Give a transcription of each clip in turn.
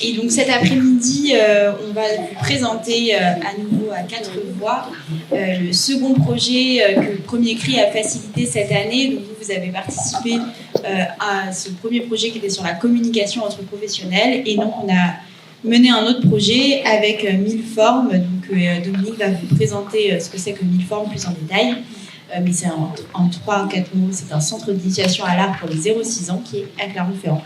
Et donc cet après-midi, on va vous présenter à nouveau à 4 voix le second projet que le Premier Cri a facilité cette année. Donc vous avez participé à ce premier projet qui était sur la communication entre professionnels. Et donc on a mené un autre projet avec Milleforme. Donc Dominique va vous présenter ce que c'est que Milleforme plus en détail. Mais c'est en 3 ou 4 mots, c'est un centre d'initiation à l'art pour les 0-6 ans qui est à Clermont-Ferrand.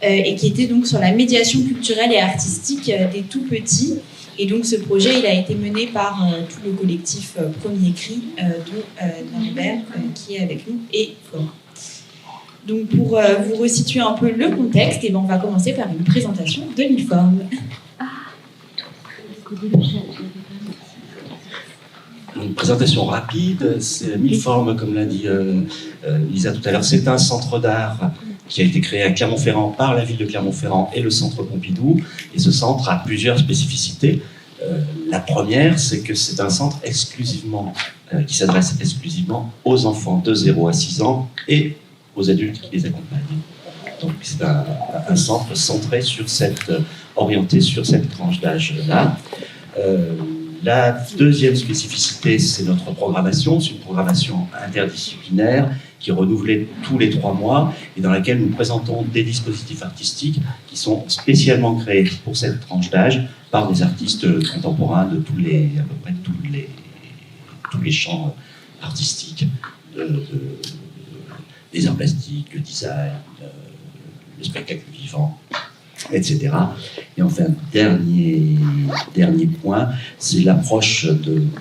Et qui était donc sur la médiation culturelle et artistique des tout-petits. Et donc ce projet, il a été mené par tout le collectif Premier Cri, dont Norbert, qui est avec nous, et Flora. Donc pour vous resituer un peu le contexte, et ben on va commencer par une présentation de Milleforme. Une présentation rapide, c'est Milleforme, comme l'a dit Lisa tout à l'heure, c'est un centre d'art qui a été créé à Clermont-Ferrand par la ville de Clermont-Ferrand et le centre Pompidou. Et ce centre a plusieurs spécificités. La première, c'est que c'est un centre exclusivement, qui s'adresse exclusivement aux enfants de 0 à 6 ans et aux adultes qui les accompagnent. Donc c'est un centre centré sur orienté sur cette tranche d'âge-là. La deuxième spécificité, c'est notre programmation. C'est une programmation interdisciplinaire qui est renouvelée tous les 3 mois et dans laquelle nous présentons des dispositifs artistiques qui sont spécialement créés pour cette tranche d'âge par des artistes contemporains de à peu près tous les champs artistiques, des arts plastiques, le design, le spectacle vivant, etc. Et enfin, dernier point, c'est l'approche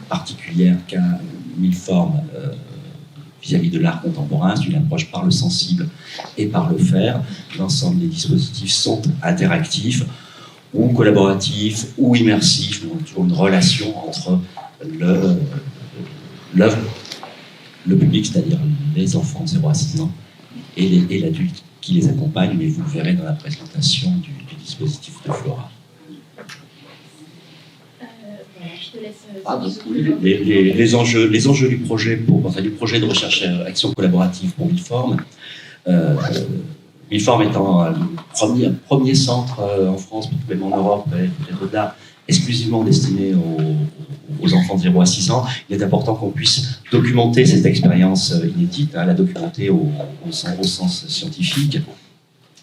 particulière qu'a Milleforme vis-à-vis de l'art contemporain. C'est une approche par le sensible et par le faire. L'ensemble des dispositifs sont interactifs ou collaboratifs ou immersifs, donc toujours une relation entre l'œuvre, le public, c'est-à-dire les enfants de 0 à 6 ans, et l'adulte qui les accompagne, mais vous le verrez dans la présentation du dispositif de Flora. Les enjeux du projet, du projet de recherche et action collaborative pour Milleforme. Milleforme étant le premier centre en France, peut-être même en Europe, peut-être au-delà, exclusivement destiné aux enfants de 0 à 6 ans, il est important qu'on puisse documenter cette expérience inédite, la documenter au sens scientifique,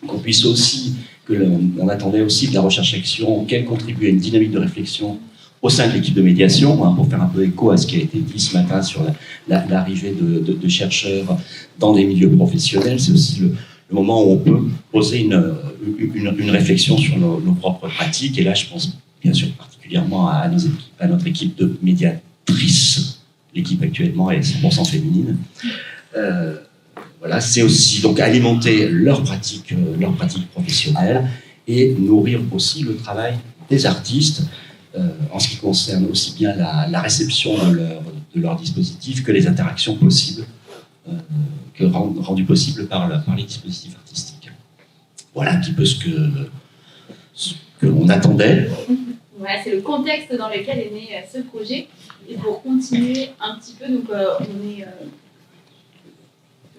qu'on puisse aussi, on attendait aussi de la recherche-action, qu'elle contribue à une dynamique de réflexion au sein de l'équipe de médiation, pour faire un peu écho à ce qui a été dit ce matin sur l'arrivée de chercheurs dans des milieux professionnels. C'est aussi le moment où on peut poser une réflexion sur nos propres pratiques. Et là, je pense bien sûr particulièrement à notre équipe de médiatrices. L'équipe actuellement est 100% féminine. Voilà, c'est aussi donc alimenter leur pratique professionnelle et nourrir aussi le travail des artistes en ce qui concerne aussi bien la réception de leur dispositif que les interactions possibles, rendues possibles par les dispositifs artistiques. Voilà un petit peu ce que l'on attendait. Voilà, c'est le contexte dans lequel est né ce projet. Et pour continuer un petit peu, donc on est...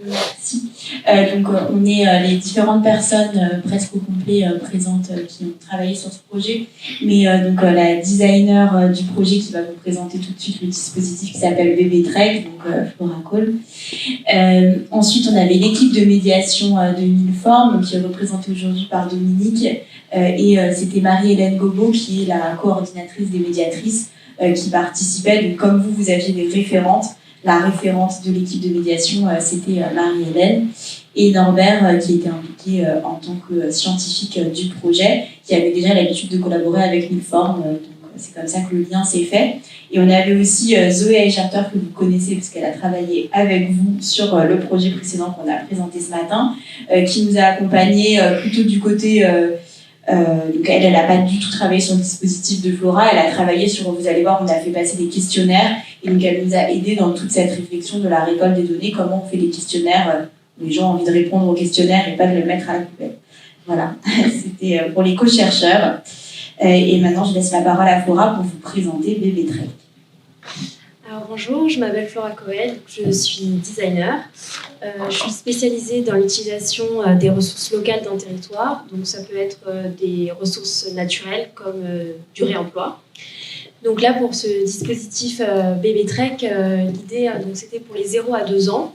Merci. On est les différentes personnes presque au complet présentes qui ont travaillé sur ce projet. Mais la designer du projet qui va vous présenter tout de suite le dispositif qui s'appelle Bébé Trek, donc Flora Cole. Ensuite, on avait l'équipe de médiation de Milleforme qui est représentée aujourd'hui par Dominique. Et c'était Marie-Hélène Gobo qui est la coordinatrice des médiatrices qui participait. Donc comme vous aviez des référentes. La référente de l'équipe de médiation, c'était Marie-Hélène, et Norbert, qui était impliqué en tant que scientifique du projet, qui avait déjà l'habitude de collaborer avec Milleforme. Donc c'est comme ça que le lien s'est fait. Et on avait aussi Zoé Eicherter, que vous connaissez, parce qu'elle a travaillé avec vous sur le projet précédent qu'on a présenté ce matin, qui nous a accompagnés plutôt du côté... donc elle n'a pas du tout travaillé sur le dispositif de Flora, elle a travaillé sur, vous allez voir, on a fait passer des questionnaires, et donc elle nous a aidés dans toute cette réflexion de la récolte des données, comment on fait des questionnaires, où les gens ont envie de répondre aux questionnaires et pas de le mettre à la poubelle. Voilà, c'était pour les co-chercheurs. Et maintenant, je laisse la parole à Flora pour vous présenter Bébé Trek. Alors bonjour, je m'appelle Flora Coel, je suis designer. Je suis spécialisée dans l'utilisation des ressources locales d'un territoire. Donc ça peut être des ressources naturelles comme du réemploi. Donc là, pour ce dispositif Bébé Trek, l'idée c'était pour les 0 à 2 ans.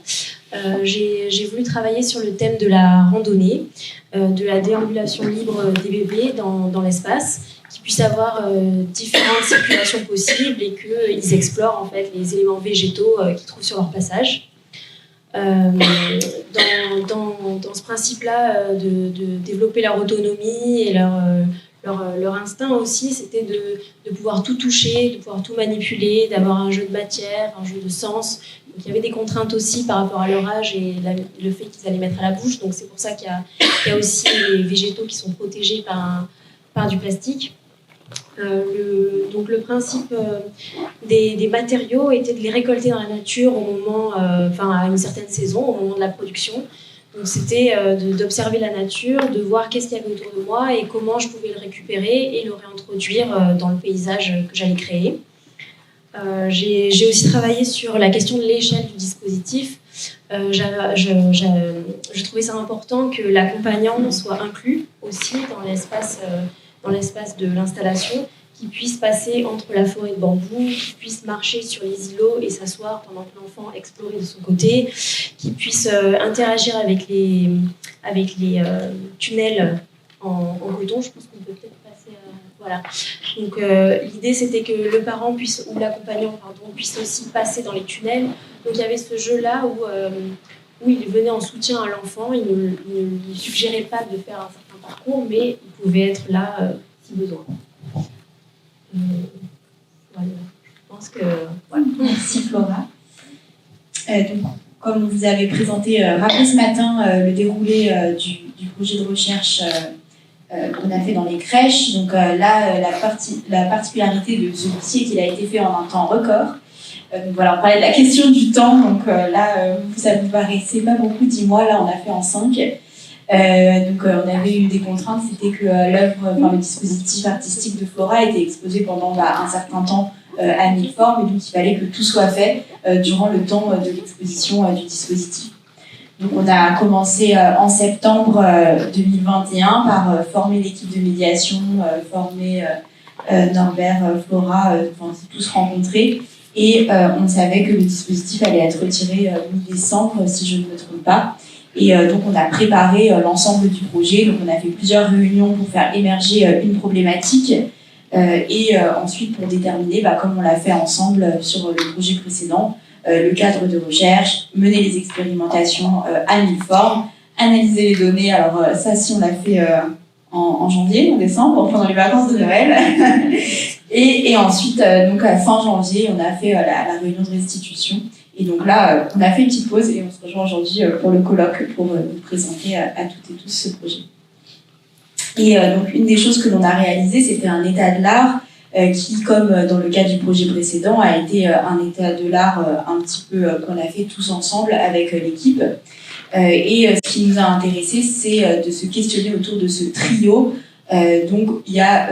J'ai voulu travailler sur le thème de la randonnée, de la déambulation libre des bébés dans l'espace, qui puissent avoir différentes circulations possibles et qu'ils explorent en fait les éléments végétaux qu'ils trouvent sur leur passage. Dans ce principe-là de développer leur autonomie et leur instinct aussi, c'était de pouvoir tout toucher, de pouvoir tout manipuler, d'avoir un jeu de matière, un jeu de sens. Donc, il y avait des contraintes aussi par rapport à leur âge et le fait qu'ils allaient mettre à la bouche. Donc c'est pour ça qu'il y a aussi les végétaux qui sont protégés par du plastique. Donc le principe des matériaux était de les récolter dans la nature au moment, à une certaine saison, au moment de la production. Donc c'était d'observer la nature, de voir qu'est-ce qu'il y avait autour de moi et comment je pouvais le récupérer et le réintroduire dans le paysage que j'allais créer. J'ai aussi travaillé sur la question de l'échelle du dispositif. Je trouvais ça important que l'accompagnant soit inclus aussi dans l'espace de l'installation, qui puisse passer entre la forêt de bambou, qui puisse marcher sur les îlots et s'asseoir pendant que l'enfant explore de son côté, qui puisse interagir avec les tunnels en coton. Je pense qu'on peut peut-être passer voilà. Donc l'idée c'était que le parent puisse, ou l'accompagnant puisse aussi passer dans les tunnels. Donc il y avait ce jeu-là où il venait en soutien à l'enfant, il ne lui suggérait pas de faire un certain parcours, mais il pouvait être là si besoin. Voilà. Je pense que... Voilà. Merci Flora. Donc, comme vous avez présenté, rappelé ce matin le déroulé du projet de recherche qu'on a fait dans les crèches. Donc là, la particularité de celui-ci est qu'il a été fait en un temps record. Donc voilà, on parlait de la question du temps. Donc là, ça vous paraissait pas beaucoup, 10 mois. Là, on a fait en 5. Donc on avait eu des contraintes, c'était que le dispositif artistique de Flora était exposé pendant un certain temps à Milform, et donc il fallait que tout soit fait durant le temps de l'exposition du dispositif. Donc on a commencé en septembre 2021 par former l'équipe de médiation, former Norbert, Flora, on s'est tous rencontrés, et on savait que le dispositif allait être retiré mi-décembre, si je ne me trompe pas. Et donc on a préparé l'ensemble du projet, donc on a fait plusieurs réunions pour faire émerger une problématique et ensuite pour déterminer, comme on l'a fait ensemble sur le projet précédent, le cadre de recherche, mener les expérimentations à Milform, analyser les données. Alors ça, si on l'a fait en janvier, en décembre, pendant les vacances de Noël. et ensuite, donc à fin janvier, on a fait la réunion de restitution. Et donc là, on a fait une petite pause et on se rejoint aujourd'hui pour le colloque pour vous présenter à toutes et tous ce projet. Et donc une des choses que l'on a réalisées, c'était un état de l'art qui, comme dans le cas du projet précédent, a été un état de l'art un petit peu qu'on a fait tous ensemble avec l'équipe. Et ce qui nous a intéressés, c'est de se questionner autour de ce trio. Donc il y a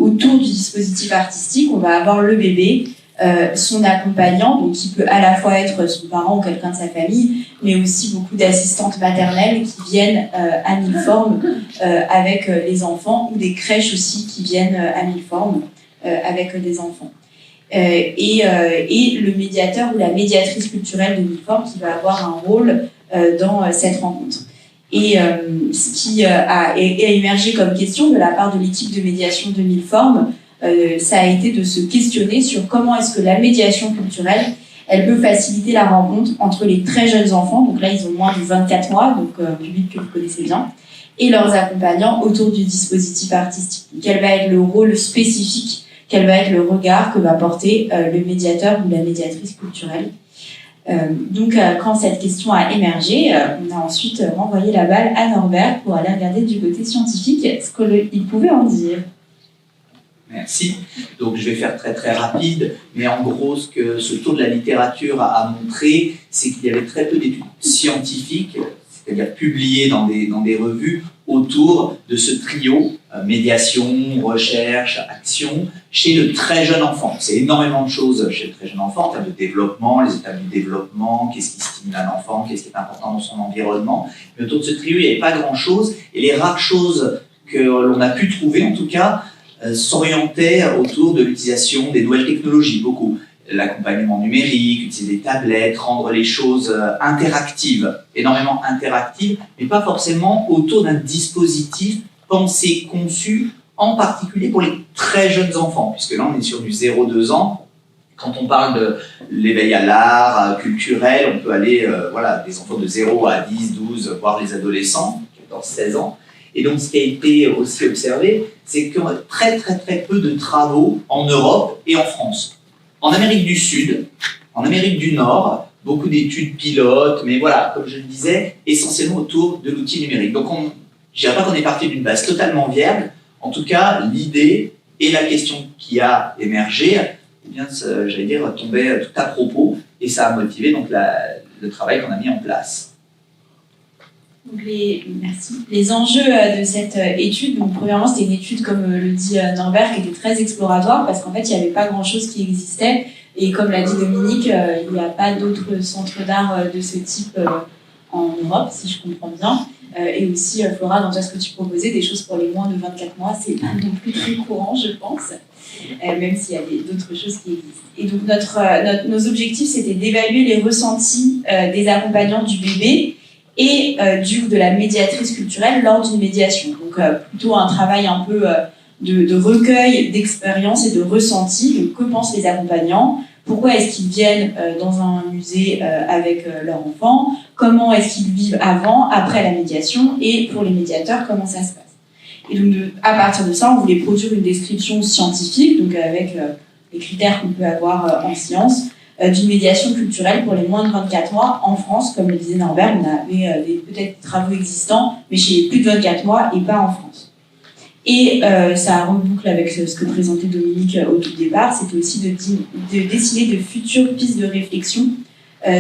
autour du dispositif artistique, on va avoir le bébé, son accompagnant, donc qui peut à la fois être son parent ou quelqu'un de sa famille, mais aussi beaucoup d'assistantes maternelles qui viennent à Milform avec les enfants, ou des crèches aussi qui viennent à Milform avec des enfants. Et le médiateur ou la médiatrice culturelle de Milform qui va avoir un rôle dans cette rencontre. Et ce qui a émergé comme question de la part de l'équipe de médiation de Milform, ça a été de se questionner sur comment est-ce que la médiation culturelle, elle peut faciliter la rencontre entre les très jeunes enfants, donc là ils ont moins de 24 mois, donc public que vous connaissez bien, et leurs accompagnants autour du dispositif artistique. Quel va être le rôle spécifique, quel va être le regard que va porter le médiateur ou la médiatrice culturelle. Donc quand cette question a émergé, on a ensuite renvoyé la balle à Norbert pour aller regarder du côté scientifique ce qu'il pouvait en dire. Merci. Donc je vais faire très très rapide, mais en gros ce que ce tour de la littérature a montré, c'est qu'il y avait très peu d'études scientifiques, c'est-à-dire publiées dans des revues, autour de ce trio médiation, recherche, action, chez le très jeune enfant. C'est énormément de choses chez le très jeune enfant, en termes de développement, les étapes du développement, qu'est-ce qui stimule un enfant, qu'est-ce qui est important dans son environnement. Mais autour de ce trio, il n'y avait pas grand-chose, et les rares choses que l'on a pu trouver, en tout cas, s'orientaient autour de l'utilisation des nouvelles technologies, beaucoup. L'accompagnement numérique, utiliser des tablettes, rendre les choses interactives, énormément interactives, mais pas forcément autour d'un dispositif pensé, conçu, en particulier pour les très jeunes enfants, puisque là on est sur du 0-2 ans. Quand on parle de l'éveil à l'art, culturel, on peut aller, des enfants de 0 à 10, 12, voire les adolescents, 14, 16 ans. Et donc ce qui a été aussi observé, c'est que très très très peu de travaux en Europe et en France. En Amérique du Sud, en Amérique du Nord, beaucoup d'études pilotes, mais voilà, comme je le disais, essentiellement autour de l'outil numérique. Donc je ne dirais pas qu'on est parti d'une base totalement vierge. En tout cas, l'idée et la question qui a émergé, eh bien, j'allais dire, tombait tout à propos, et ça a motivé donc le travail qu'on a mis en place. Donc merci. Les enjeux de cette étude, donc premièrement c'était une étude comme le dit Norbert qui était très exploratoire parce qu'en fait il n'y avait pas grand chose qui existait et comme l'a dit Dominique, il n'y a pas d'autres centres d'art de ce type en Europe si je comprends bien. Et aussi Flora, dans ce que tu proposais, des choses pour les moins de 24 mois, c'est pas non plus très courant je pense, même s'il y a d'autres choses qui existent. Et donc nos objectifs c'était d'évaluer les ressentis des accompagnants du bébé et de la médiatrice culturelle lors d'une médiation. Donc plutôt un travail un peu de recueil d'expériences et de ressentis. Donc que pensent les accompagnants? Pourquoi est-ce qu'ils viennent dans un musée avec leur enfant? Comment est-ce qu'ils vivent avant, après la médiation? Et pour les médiateurs, comment ça se passe? Et donc à partir de ça, on voulait produire une description scientifique, donc avec les critères qu'on peut avoir en sciences, d'une médiation culturelle pour les moins de 24 mois en France. Comme le disait Norbert, on avait peut-être des travaux existants, mais chez les plus de 24 mois et pas en France. Et ça reboucle avec ce que présentait Dominique au tout départ, c'était aussi de dessiner de futures pistes de réflexion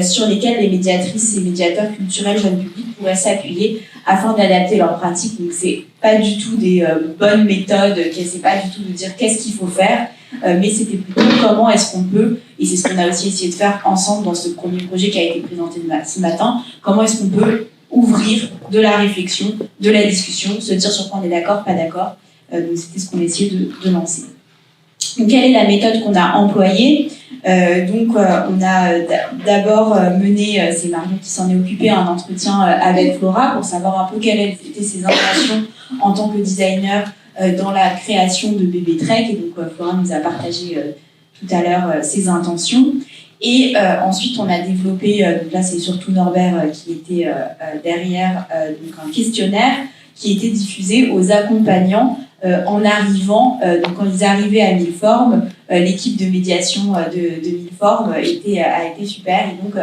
sur lesquelles les médiatrices et médiateurs culturels jeunes publics pourraient s'appuyer afin d'adapter leurs pratiques. Donc c'est pas du tout des bonnes méthodes, c'est pas du tout de dire qu'est-ce qu'il faut faire, mais c'était plutôt comment est-ce qu'on peut, et c'est ce qu'on a aussi essayé de faire ensemble dans ce premier projet qui a été présenté ce matin, comment est-ce qu'on peut ouvrir de la réflexion, de la discussion, se dire sur quoi on est d'accord, pas d'accord. Donc c'était ce qu'on essayait de lancer. Donc quelle est la méthode qu'on a employée? On a d'abord mené, c'est Marion qui s'en est occupée, un entretien avec Flora pour savoir un peu quelles étaient ses intentions en tant que designer dans la création de Bébé Trek. Et donc Flora nous a partagé tout à l'heure ses intentions. Et ensuite, on a développé, donc là c'est surtout Norbert qui était derrière, donc un questionnaire qui était diffusé aux accompagnants en arrivant. Donc quand ils arrivaient à Milleformes, l'équipe de médiation de Milleformes a été super. Et donc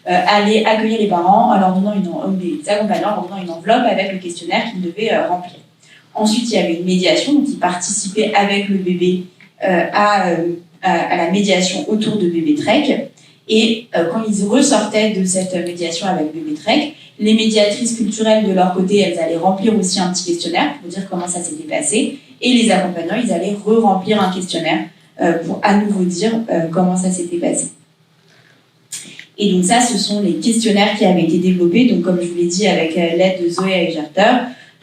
aller accueillir les parents en leur donnant les accompagnants en leur donnant une enveloppe avec le questionnaire qu'ils devaient remplir. Ensuite, il y avait une médiation, donc ils participaient avec le bébé à la médiation autour de Bébé Trek. Et quand ils ressortaient de cette médiation avec Bébé Trek, les médiatrices culturelles de leur côté, elles allaient remplir aussi un petit questionnaire pour dire comment ça s'était passé. Et les accompagnants, ils allaient re-remplir un questionnaire pour à nouveau dire comment ça s'était passé. Et donc ça, ce sont les questionnaires qui avaient été développés, donc comme je vous l'ai dit, avec l'aide de Zoé Eigerter.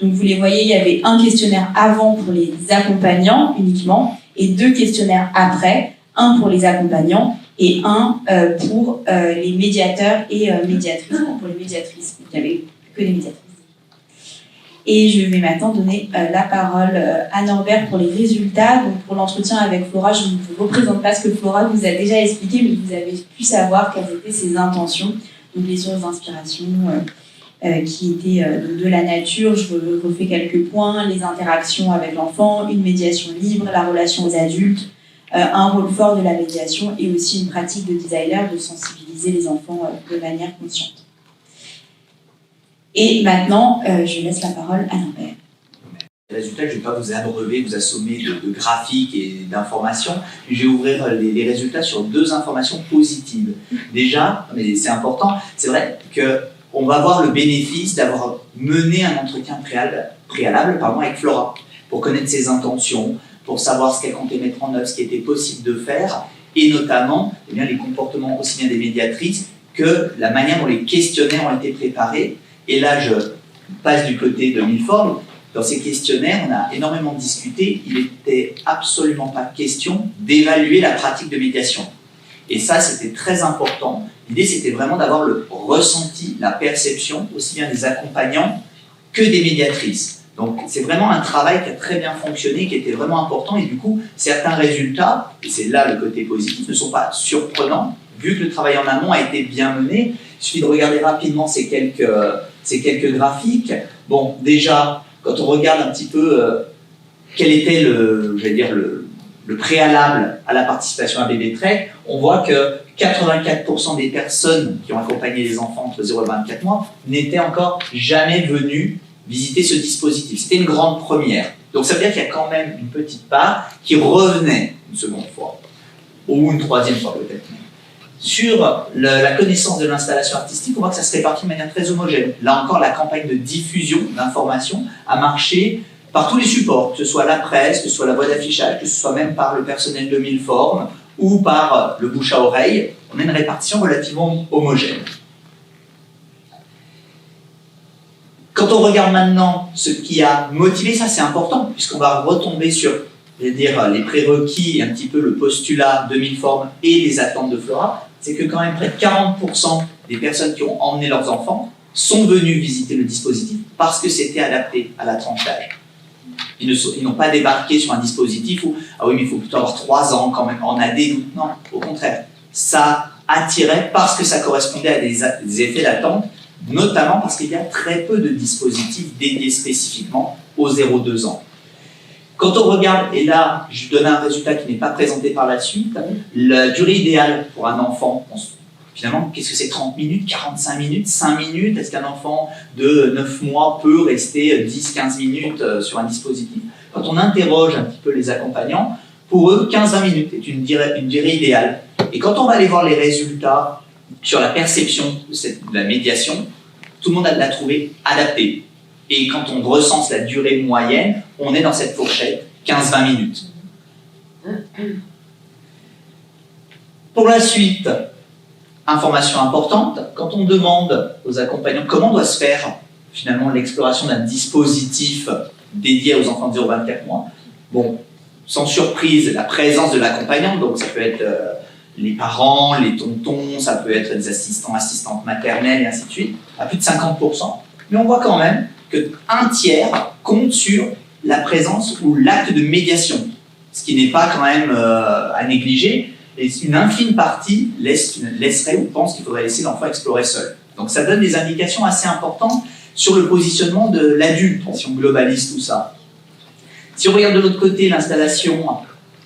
Donc vous les voyez, il y avait un questionnaire avant pour les accompagnants uniquement, et 2 questionnaires après, un pour les accompagnants et un pour les médiateurs et médiatrices. Pour les médiatrices, il n'y avait que les médiatrices. Et je vais maintenant donner la parole à Norbert pour les résultats. Donc pour l'entretien avec Flora, je ne vous représente pas ce que Flora vous a déjà expliqué, mais vous avez pu savoir quelles étaient ses intentions, donc les sources d'inspiration qui étaient de la nature. Je refais quelques points: les interactions avec l'enfant, une médiation libre, la relation aux adultes, un rôle fort de la médiation et aussi une pratique de designer de sensibiliser les enfants de manière consciente. Et maintenant, je laisse la parole à Norbert. Les résultats, je ne vais pas vous abreuver, vous assommer de graphiques et d'informations. Je vais ouvrir les résultats sur 2 informations positives. Déjà, mais c'est important, c'est vrai qu'on va avoir le bénéfice d'avoir mené un entretien préalable avec Flora. pour connaître ses intentions, pour savoir ce qu'elle comptait mettre en œuvre, ce qui était possible de faire, et notamment eh bien, les comportements aussi bien des médiatrices que la manière dont les questionnaires ont été préparés. Et là, je passe du côté de Milford. Dans ces questionnaires, on a énormément discuté. Il n'était absolument pas question d'évaluer la pratique de médiation. Et ça, c'était très important. L'idée, c'était vraiment d'avoir le ressenti, la perception, aussi bien des accompagnants que des médiatrices. Donc, c'est vraiment un travail qui a très bien fonctionné, qui était vraiment important. Et du coup, certains résultats, et c'est là le côté positif, ne sont pas surprenants, vu que le travail en amont a été bien mené. Il suffit de regarder rapidement ces quelques graphiques. Bon, déjà, quand on regarde un petit peu quel était le préalable à la participation à Bébé Trek, on voit que 84% des personnes qui ont accompagné les enfants entre 0 et 24 mois n'étaient encore jamais venues visiter ce dispositif. C'était une grande première. Donc ça veut dire qu'il y a quand même une petite part qui revenait une seconde fois, ou une troisième fois peut-être. Sur la connaissance de l'installation artistique, on voit que ça se répartit de manière très homogène. Là encore, la campagne de diffusion d'informations a marché par tous les supports, que ce soit la presse, que ce soit la voie d'affichage, que ce soit même par le personnel de Milford ou par le bouche à oreille. On a une répartition relativement homogène. Quand on regarde maintenant ce qui a motivé, ça c'est important, puisqu'on va retomber sur les prérequis et un petit peu le postulat de Milford et les attentes de Flora, c'est que quand même près de 40% des personnes qui ont emmené leurs enfants sont venues visiter le dispositif parce que c'était adapté à la tranche d'âge. Ils n'ont pas débarqué sur un dispositif où « Ah oui, mais il faut plutôt avoir 3 ans quand même en AD. » Non, au contraire. Ça attirait parce que ça correspondait à des effets d'attente, notamment parce qu'il y a très peu de dispositifs dédiés spécifiquement aux 0-2 ans. Quand on regarde, et là, je donne un résultat qui n'est pas présenté par la suite, la durée idéale pour un enfant, finalement, qu'est-ce que c'est 30 minutes, 45 minutes, 5 minutes? Est-ce qu'un enfant de 9 mois peut rester 10-15 minutes sur un dispositif? Quand on interroge un petit peu les accompagnants, pour eux, 15-20 minutes est une durée idéale. Et quand on va aller voir les résultats sur la perception de la médiation, tout le monde l'a trouvé adapté. Et quand on recense la durée moyenne, on est dans cette fourchette 15-20 minutes. Pour la suite, information importante, quand on demande aux accompagnants comment doit se faire finalement l'exploration d'un dispositif dédié aux enfants de 0-24 mois, bon, sans surprise, la présence de l'accompagnant, donc ça peut être les parents, les tontons, ça peut être des assistants, assistantes maternelles et ainsi de suite, à plus de 50%. Mais on voit quand même qu'un tiers compte sur la présence ou l'acte de médiation, ce qui n'est pas quand même à négliger, et une infime partie laisserait ou pense qu'il faudrait laisser l'enfant explorer seul. Donc ça donne des indications assez importantes sur le positionnement de l'adulte, si on globalise tout ça. Si on regarde de l'autre côté, l'installation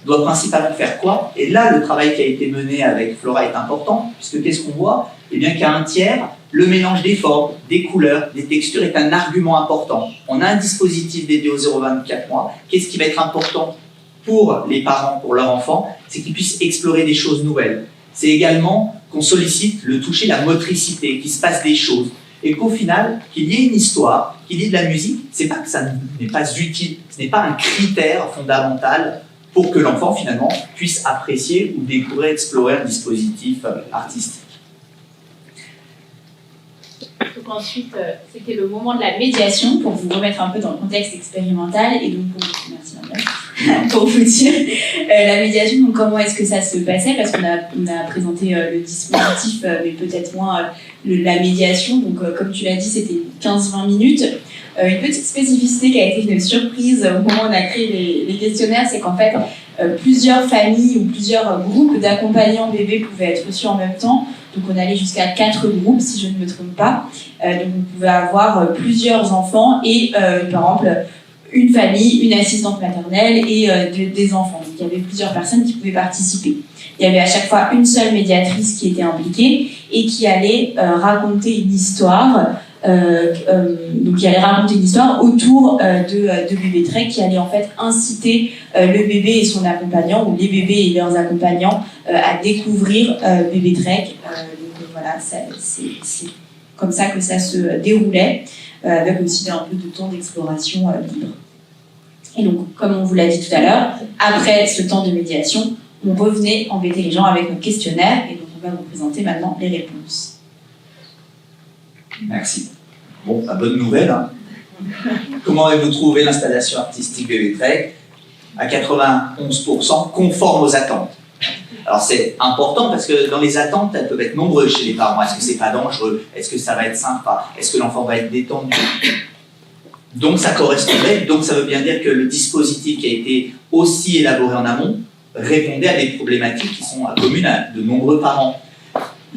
doit principalement faire quoi? Et là, le travail qui a été mené avec Flora est important, puisque qu'est-ce qu'on voit? Eh bien qu'à un tiers, le mélange des formes, des couleurs, des textures est un argument important. On a un dispositif dédié aux 0-24 mois. Qu'est-ce qui va être important pour les parents, pour leurs enfants? C'est qu'ils puissent explorer des choses nouvelles. C'est également qu'on sollicite le toucher, la motricité, qu'il se passe des choses. Et qu'au final, qu'il y ait une histoire, qu'il y ait de la musique, c'est pas que ça n'est pas utile, ce n'est pas un critère fondamental pour que l'enfant, finalement, puisse apprécier ou découvrir, explorer un dispositif artistique. Donc ensuite, c'était le moment de la médiation, pour vous remettre un peu dans le contexte expérimental, et donc pour vous dire la médiation, donc comment est-ce que ça se passait, parce qu'on a présenté le dispositif, mais peut-être moins la médiation, donc comme tu l'as dit, c'était 15-20 minutes. Une petite spécificité qui a été une surprise au moment où on a créé les questionnaires, c'est qu'en fait, plusieurs familles ou plusieurs groupes d'accompagnants bébés pouvaient être reçus en même temps. Donc on allait jusqu'à 4 groupes, si je ne me trompe pas. Donc on pouvait avoir plusieurs enfants et, par exemple, une famille, une assistante maternelle et des enfants. Donc il y avait plusieurs personnes qui pouvaient participer. Il y avait à chaque fois une seule médiatrice qui était impliquée et qui allait raconter une histoire. Donc il allait raconter une histoire autour de Bébé Trek, qui allait en fait inciter le bébé et son accompagnant, ou les bébés et leurs accompagnants, à découvrir Bébé Trek. Donc voilà, c'est comme ça que ça se déroulait, avec aussi un peu de temps d'exploration libre. Et donc, comme on vous l'a dit tout à l'heure, après ce temps de médiation, on revenait embêter les gens avec notre questionnaire, et donc on va vous présenter maintenant les réponses. Merci. Bon, la bonne nouvelle, hein. Comment avez-vous trouvé l'installation artistique Bébé Trek? À 91% conforme aux attentes. Alors c'est important parce que dans les attentes, elles peuvent être nombreuses chez les parents. Est-ce que c'est pas dangereux? Est-ce que ça va être sympa? Est-ce que l'enfant va être détendu? Donc ça correspondait, donc ça veut bien dire que le dispositif qui a été aussi élaboré en amont répondait à des problématiques qui sont communes à de nombreux parents.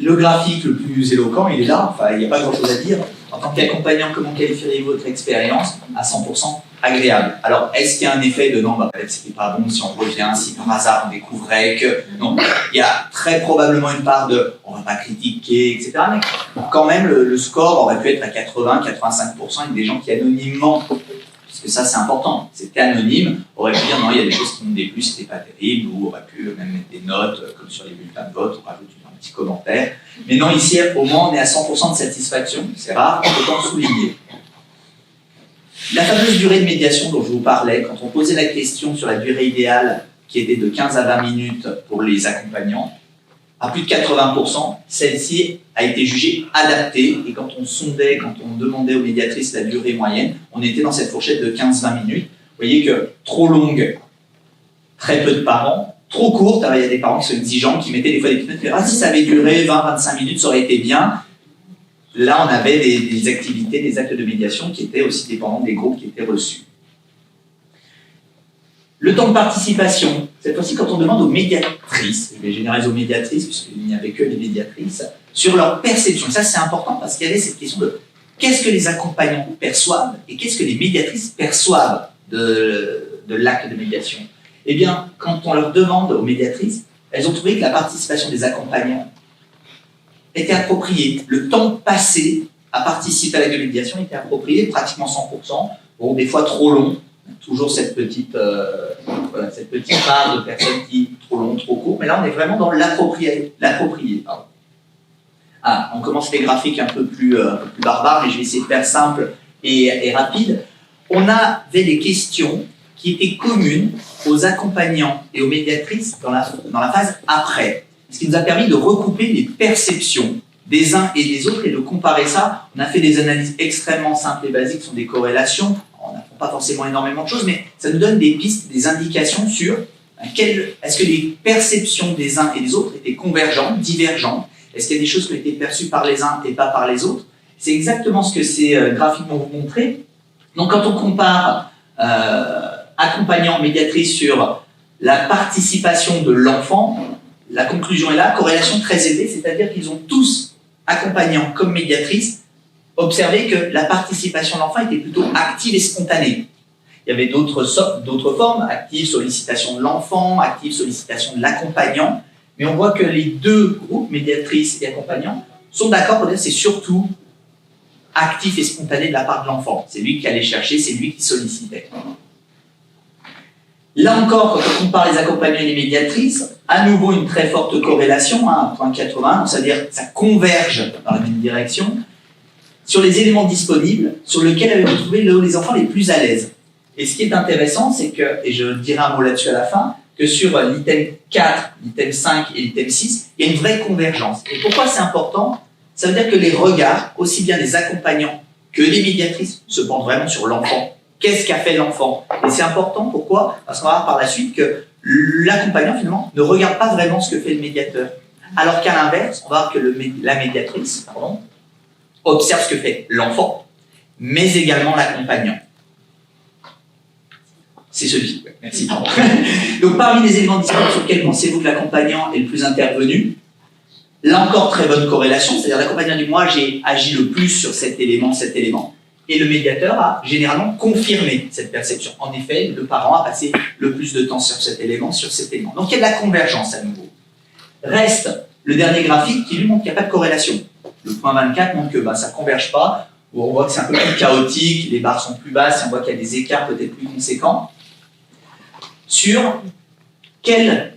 Le graphique le plus éloquent, il est là, enfin il n'y a pas grand-chose à dire. En tant qu'accompagnant, comment qualifieriez-vous votre expérience? À 100% agréable. Alors, est-ce qu'il y a un effet de non, peut-être c'était pas bon si on revient, si par hasard on découvrait que... Non, il y a très probablement une part de on va pas critiquer, etc. Mais quand même, le score aurait pu être à 80-85% avec des gens qui anonymement, parce que ça c'est important, c'était anonyme, auraient pu dire non, il y a des choses qui m'ont déplu, c'était pas terrible, ou aurait pu même mettre des notes, comme sur les bulletins de vote, on rajoute un petit commentaire. Mais non, ici, au moins, on est à 100% de satisfaction, c'est rare, autant le souligner. La fameuse durée de médiation dont je vous parlais, quand on posait la question sur la durée idéale, qui était de 15 à 20 minutes pour les accompagnants, à plus de 80%, celle-ci a été jugée adaptée, et quand on sondait, quand on demandait aux médiatrices la durée moyenne, on était dans cette fourchette de 15-20 minutes. Vous voyez que trop longue, très peu de parents, trop courte, alors il y a des parents qui sont exigeants, qui mettaient des fois des petites notes, si ça avait duré 20-25 minutes, ça aurait été bien. Là, on avait des activités, des actes de médiation qui étaient aussi dépendants des groupes qui étaient reçus. Le temps de participation, cette fois-ci, quand on demande aux médiatrices, je vais généraliser aux médiatrices, puisqu'il n'y avait que les médiatrices, sur leur perception. Ça, c'est important parce qu'il y avait cette question de qu'est-ce que les accompagnants perçoivent et qu'est-ce que les médiatrices perçoivent de l'acte de médiation. Eh bien, quand on leur demande aux médiatrices, elles ont trouvé que la participation des accompagnants était appropriée. Le temps passé à participer à l'acte de médiation était approprié, pratiquement 100%. Bon, des fois trop long, toujours cette petite part de personnes qui trop long, trop court, mais là on est vraiment dans l'approprié. On commence les graphiques un peu plus barbares, mais je vais essayer de faire simple et rapide. On avait des questions qui étaient communes aux accompagnants et aux médiatrices dans la phase après. Ce qui nous a permis de recouper les perceptions des uns et des autres et de comparer ça. On a fait des analyses extrêmement simples et basiques, qui sont des corrélations. On n'apprend pas forcément énormément de choses, mais ça nous donne des pistes, des indications sur est-ce que les perceptions des uns et des autres étaient convergentes, divergentes. Est-ce qu'il y a des choses qui ont été perçues par les uns et pas par les autres? C'est exactement ce que ces graphiques vont vous montrer. Donc quand on compare accompagnant, médiatrice sur la participation de l'enfant, la conclusion est là, corrélation très élevée, c'est-à-dire qu'ils ont tous, accompagnants comme médiatrices, observé que la participation de l'enfant était plutôt active et spontanée. Il y avait d'autres formes, active, sollicitation de l'enfant, active, sollicitation de l'accompagnant, mais on voit que les deux groupes, médiatrices et accompagnants, sont d'accord pour dire que c'est surtout actif et spontané de la part de l'enfant. C'est lui qui allait chercher, c'est lui qui sollicitait. Là encore, quand on compare les accompagnants et les médiatrices, à nouveau une très forte corrélation, 1,80, c'est-à-dire que ça converge dans la même direction, sur les éléments disponibles, sur lesquels avez-vous trouvé les enfants les plus à l'aise. Et ce qui est intéressant, c'est que, et je dirai un mot là-dessus à la fin, que sur l'item 4, l'item 5 et l'item 6, il y a une vraie convergence. Et pourquoi c'est important? Ça veut dire que les regards, aussi bien des accompagnants que des médiatrices, se portent vraiment sur l'enfant. Qu'est-ce qu'a fait l'enfant? Et c'est important, pourquoi? Parce qu'on va voir par la suite que l'accompagnant, finalement, ne regarde pas vraiment ce que fait le médiateur. Alors qu'à l'inverse, on va voir que la médiatrice observe ce que fait l'enfant, mais également l'accompagnant. C'est celui-ci. Merci. Donc, parmi les éléments disponibles sur lesquels pensez-vous que l'accompagnant est le plus intervenu? Là encore, très bonne corrélation, c'est-à-dire l'accompagnant dit « moi, j'ai agi le plus sur cet élément, et le médiateur a généralement confirmé cette perception. En effet, le parent a passé le plus de temps sur cet élément. Donc, il y a de la convergence à nouveau. Reste le dernier graphique qui lui montre qu'il n'y a pas de corrélation. Le point 24 montre que ça ne converge pas. On voit que c'est un peu plus chaotique, les barres sont plus basses, et on voit qu'il y a des écarts peut-être plus conséquents. Sur quel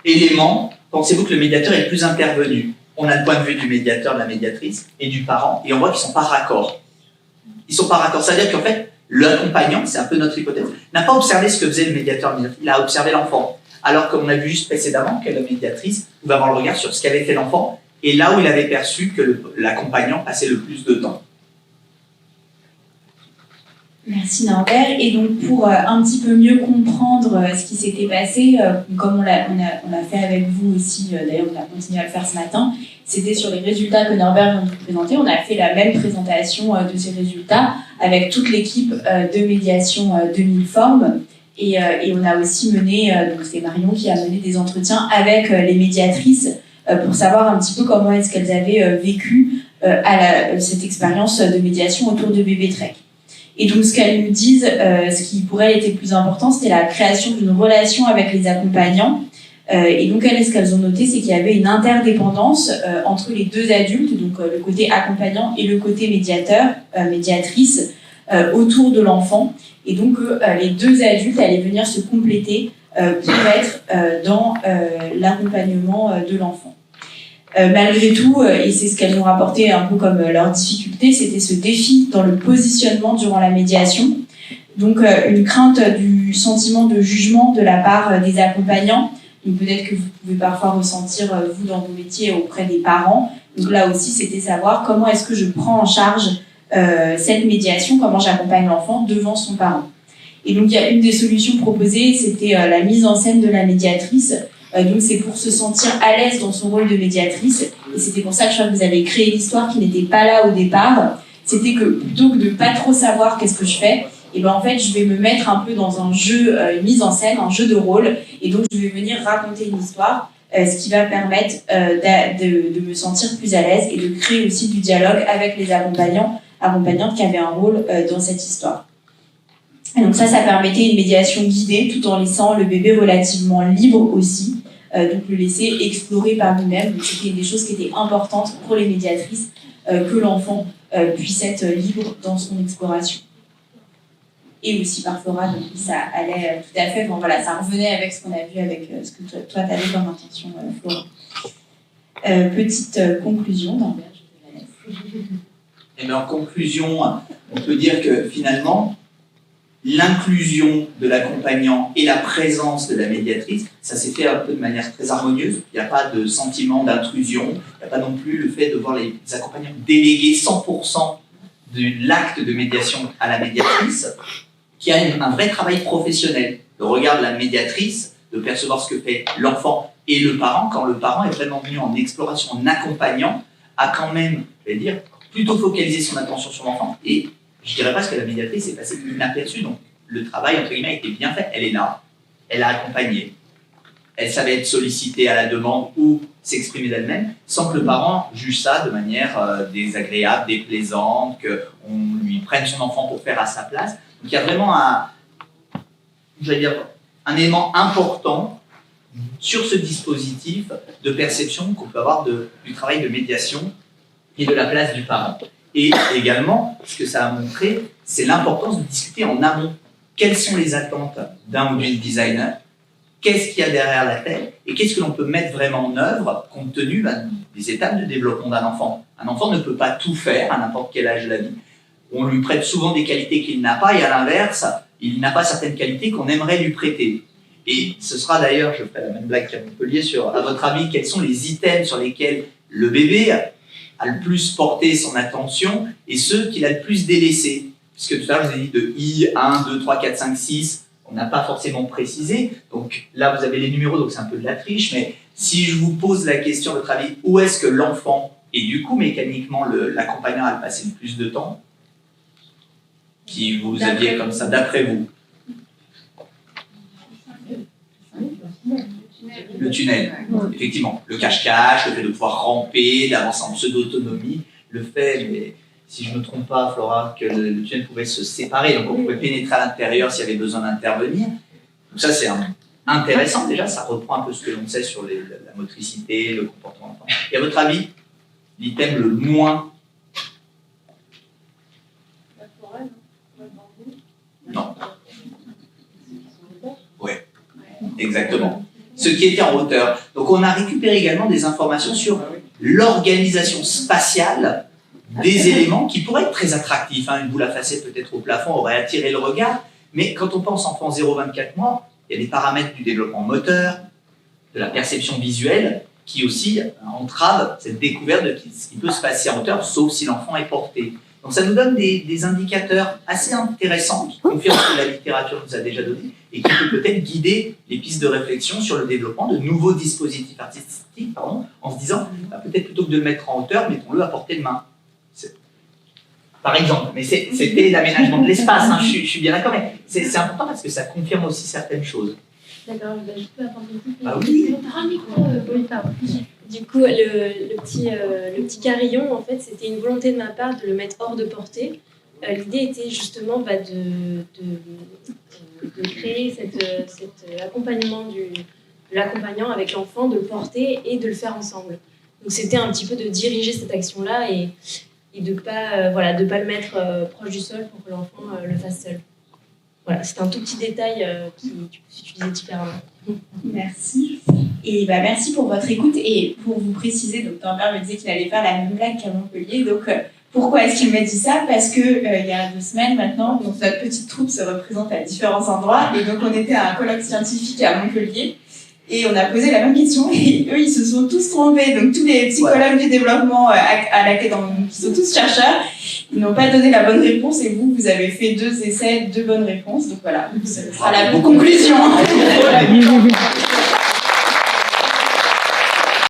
élément pensez-vous que le médiateur est le plus intervenu? On a le point de vue du médiateur, de la médiatrice et du parent, et on voit qu'ils ne sont pas raccords. Ils ne sont pas raccords, c'est-à-dire qu'en fait, L'accompagnant, c'est un peu notre hypothèse, n'a pas observé ce que faisait le médiateur, il a observé l'enfant. Alors qu'on a vu juste précédemment que la médiatrice pouvait avoir le regard sur ce qu'avait fait l'enfant et là où il avait perçu que l'accompagnant passait le plus de temps. Merci Norbert. Et donc pour un petit peu mieux comprendre ce qui s'était passé, comme on l'a fait avec vous aussi, d'ailleurs on a continué à le faire ce matin, c'était sur les résultats que Norbert vient de vous présenter. On a fait la même présentation de ces résultats avec toute l'équipe de médiation 2000 formes. Et on a aussi mené, donc c'est Marion qui a mené des entretiens avec les médiatrices pour savoir un petit peu comment est-ce qu'elles avaient vécu cette expérience de médiation autour de Bébé Trek. Et donc, ce qu'elles nous disent, ce qui pour elles était le plus important, c'était la création d'une relation avec les accompagnants. Et donc, ce qu'elles ont noté, c'est qu'il y avait une interdépendance entre les deux adultes, donc le côté accompagnant et le côté médiateur, médiatrice, autour de l'enfant. Et donc, les deux adultes allaient venir se compléter pour être dans l'accompagnement de l'enfant. Malgré tout, et c'est ce qu'elles ont rapporté un peu comme leur difficulté, c'était ce défi dans le positionnement durant la médiation. Donc une crainte du sentiment de jugement de la part des accompagnants. Donc peut-être que vous pouvez parfois ressentir, vous, dans vos métiers, auprès des parents. Donc là aussi, c'était savoir comment est-ce que je prends en charge cette médiation, comment j'accompagne l'enfant devant son parent. Et donc il y a une des solutions proposées, c'était la mise en scène de la médiatrice. Donc c'est pour se sentir à l'aise dans son rôle de médiatrice. Et c'était pour ça que je crois que vous avez créé l'histoire qui n'était pas là au départ. C'était que plutôt que de pas trop savoir qu'est-ce que je fais, et ben en fait je vais me mettre un peu dans un jeu, une mise en scène, un jeu de rôle. Et donc je vais venir raconter une histoire, ce qui va permettre de me sentir plus à l'aise et de créer aussi du dialogue avec les accompagnantes qui avaient un rôle dans cette histoire. Et donc ça permettait une médiation guidée tout en laissant le bébé relativement libre aussi. Donc le laisser explorer par lui-même. Donc c'était des choses qui étaient importantes pour les médiatrices, que l'enfant puisse être libre dans son exploration. Et aussi par Flora, donc ça allait tout à fait, bon, voilà, ça revenait avec ce qu'on a vu, avec ce que toi tu avais comme intention, Flora. Petite conclusion, Norbert, je te la laisse. Et bien en conclusion, on peut dire que finalement, l'inclusion de l'accompagnant et la présence de la médiatrice, ça s'est fait un peu de manière très harmonieuse. Il n'y a pas de sentiment d'intrusion, il n'y a pas non plus le fait de voir les accompagnants déléguer 100% de l'acte de médiation à la médiatrice, qui a un vrai travail professionnel. Le regard de la médiatrice, de percevoir ce que fait l'enfant et le parent, quand le parent est vraiment venu en exploration, en accompagnant, a quand même, je vais dire, plutôt focalisé son attention sur l'enfant. Et je ne dirais pas que la médiatrice est passée inaperçue, donc le travail, entre guillemets, a été bien fait. Elle est là, elle a accompagné, elle savait être sollicitée à la demande ou s'exprimer d'elle-même, sans que le parent juge ça de manière désagréable, déplaisante, qu'on lui prenne son enfant pour faire à sa place. Donc il y a vraiment un élément important sur ce dispositif de perception qu'on peut avoir du travail de médiation et de la place du parent. Et également, ce que ça a montré, c'est l'importance de discuter en amont. Quelles sont les attentes d'un ou d'une designer? Qu'est-ce qu'il y a derrière la tête? Et qu'est-ce que l'on peut mettre vraiment en œuvre compte tenu des étapes de développement d'un enfant? Un enfant ne peut pas tout faire à n'importe quel âge de la vie. On lui prête souvent des qualités qu'il n'a pas et à l'inverse, il n'a pas certaines qualités qu'on aimerait lui prêter. Et ce sera d'ailleurs, je ferai la même blague qu'à Montpellier, à votre avis, quels sont les items sur lesquels le bébé a le plus porté son attention et ceux qu'il a le plus délaissés. Puisque tout à l'heure, je vous ai dit de I, 1, 2, 3, 4, 5, 6, on n'a pas forcément précisé. Donc là, vous avez les numéros, donc c'est un peu de la triche, mais si je vous pose la question, à votre avis, où est-ce que l'enfant, et du coup, mécaniquement, l'accompagnant a passé le plus de temps, qui vous aviez comme ça, d'après vous? Le tunnel, effectivement. Le cache-cache, le fait de pouvoir ramper, d'avancer en pseudo-autonomie, le fait, mais si je ne me trompe pas, Flora, que le tunnel pouvait se séparer, donc on pouvait pénétrer à l'intérieur s'il y avait besoin d'intervenir. Donc ça, c'est intéressant déjà, ça reprend un peu ce que l'on sait sur la motricité, le comportement de l'enfant. Et à votre avis, l'item le moins... Non. Oui, exactement. Ce qui était en hauteur. Donc on a récupéré également des informations sur l'organisation spatiale des éléments qui pourraient être très attractifs. Une boule à facettes peut-être au plafond aurait attiré le regard, mais quand on pense enfant 0-24 mois, il y a des paramètres du développement moteur, de la perception visuelle, qui aussi entravent cette découverte de ce qui peut se passer en hauteur, sauf si l'enfant est porté. Donc ça nous donne des indicateurs assez intéressants, qui confirment ce que la littérature nous a déjà donné, et qui peut peut-être guider les pistes de réflexion sur le développement de nouveaux dispositifs artistiques, en se disant, peut-être plutôt que de le mettre en hauteur, mettons-le à portée de main. Par exemple, mais c'était l'aménagement de l'espace, je suis bien d'accord, mais c'est important parce que ça confirme aussi certaines choses. D'accord, je peux apporter une petite... Ah oui. Du coup, le petit carillon, en fait, c'était une volonté de ma part de le mettre hors de portée. L'idée était justement de créer cet accompagnement de l'accompagnant avec l'enfant, de le porter et de le faire ensemble. Donc c'était un petit peu de diriger cette action-là et de pas le mettre proche du sol pour que l'enfant le fasse seul. Voilà, c'est un tout petit détail qui utilisait différemment. Merci. Et merci pour votre écoute. Et pour vous préciser, donc Norbert me disait qu'il allait faire la même blague qu'à Montpellier. Donc pourquoi est-ce qu'il m'a dit ça? Parce que il y a 2 semaines maintenant, donc notre petite troupe se représente à différents endroits. Et donc on était à un colloque scientifique à Montpellier. Et on a posé la même question et eux, ils se sont tous trompés. Donc, tous les psychologues du développement qui sont tous chercheurs, ils n'ont pas donné la bonne réponse et vous avez fait 2 essais, 2 bonnes réponses. Donc voilà, ce sera la conclusion.